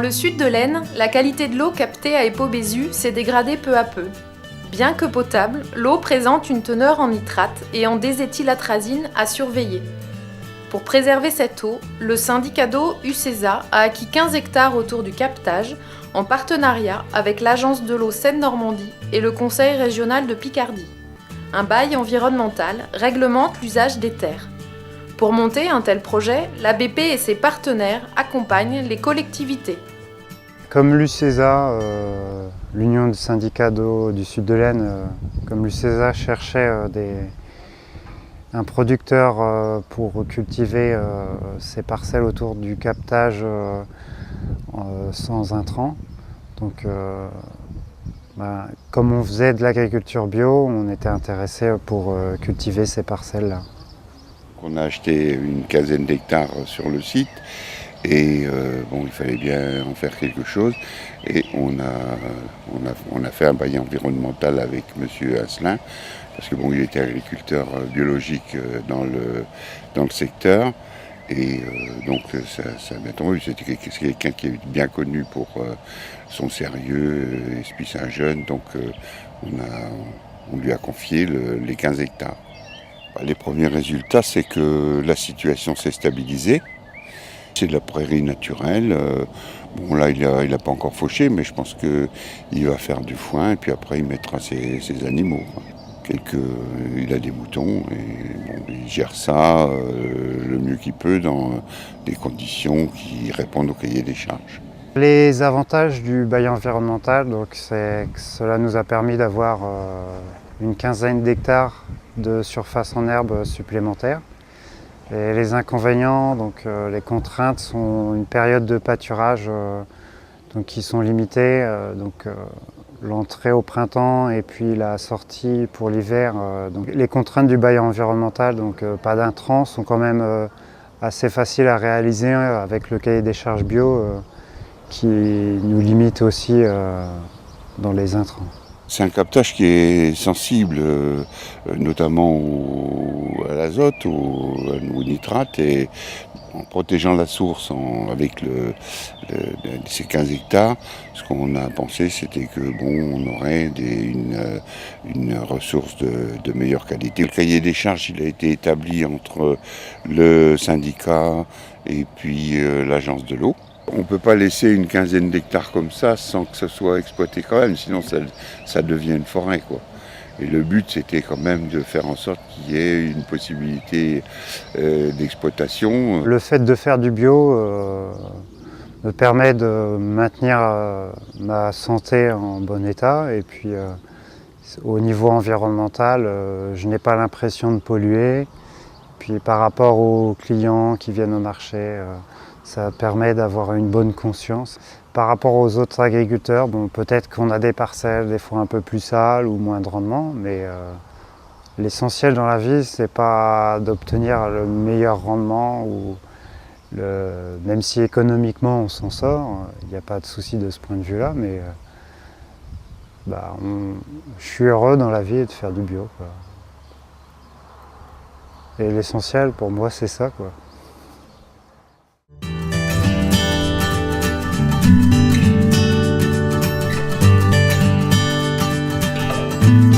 le sud de l'Aisne, la qualité de l'eau captée à Épaux-Bézu s'est dégradée peu à peu. Bien que potable, l'eau présente une teneur en nitrate et en déséthylatrazine à surveiller. Pour préserver cette eau, le syndicat d'eau UCESA a acquis 15 hectares autour du captage en partenariat avec l'Agence de l'eau Seine-Normandie et le Conseil régional de Picardie. Un bail environnemental réglemente l'usage des terres. Pour monter un tel projet, l'ABP et ses partenaires accompagnent les collectivités. Comme l'UCESA, l'Union des syndicats d'eau du sud de l'Aisne, comme l'UCESA cherchait un producteur pour cultiver ses parcelles autour du captage sans intrants. Donc, comme on faisait de l'agriculture bio, on était intéressé pour cultiver ces parcelles-là. On a acheté une quinzaine d'hectares sur le site et il fallait bien en faire quelque chose. Et on a fait un bail environnemental avec M. Asselin, parce que il était agriculteur biologique dans le secteur. Et donc ça m'a tombé. C'était quelqu'un qui est bien connu pour son sérieux, et puis c'est un jeune, donc on lui a confié les 15 hectares. Les premiers résultats, c'est que la situation s'est stabilisée. C'est de la prairie naturelle. Là, il n'a pas encore fauché, mais je pense qu'il va faire du foin et puis après, il mettra ses animaux. Il a des moutons et il gère ça le mieux qu'il peut dans des conditions qui répondent au cahier des charges. Les avantages du bail environnemental, c'est que cela nous a permis d'avoir une quinzaine d'hectares de surface en herbe supplémentaire. Et les inconvénients, les contraintes sont une période de pâturage qui sont limitées. L'entrée au printemps et puis la sortie pour l'hiver. Les contraintes du bail environnemental, pas d'intrants, sont quand même assez faciles à réaliser avec le cahier des charges bio qui nous limite aussi dans les intrants. C'est un captage qui est sensible, notamment à l'azote, au nitrate, et en protégeant la source avec ces 15 hectares, ce qu'on a pensé, c'était que on aurait une ressource de meilleure qualité. Le cahier des charges, il a été établi entre le syndicat et puis l'agence de l'eau. On ne peut pas laisser une quinzaine d'hectares comme ça sans que ça soit exploité quand même, sinon ça devient une forêt, quoi. Et le but, c'était quand même de faire en sorte qu'il y ait une possibilité d'exploitation. Le fait de faire du bio me permet de maintenir ma santé en bon état. Et puis au niveau environnemental, je n'ai pas l'impression de polluer. Puis par rapport aux clients qui viennent au marché, ça permet d'avoir une bonne conscience. Par rapport aux autres agriculteurs, peut-être qu'on a des parcelles des fois un peu plus sales ou moins de rendement, mais l'essentiel dans la vie, c'est pas d'obtenir le meilleur rendement, même si économiquement on s'en sort, il n'y a pas de souci de ce point de vue-là, mais je suis heureux dans la vie de faire du bio, quoi. Et l'essentiel pour moi, c'est ça, quoi. Thank you.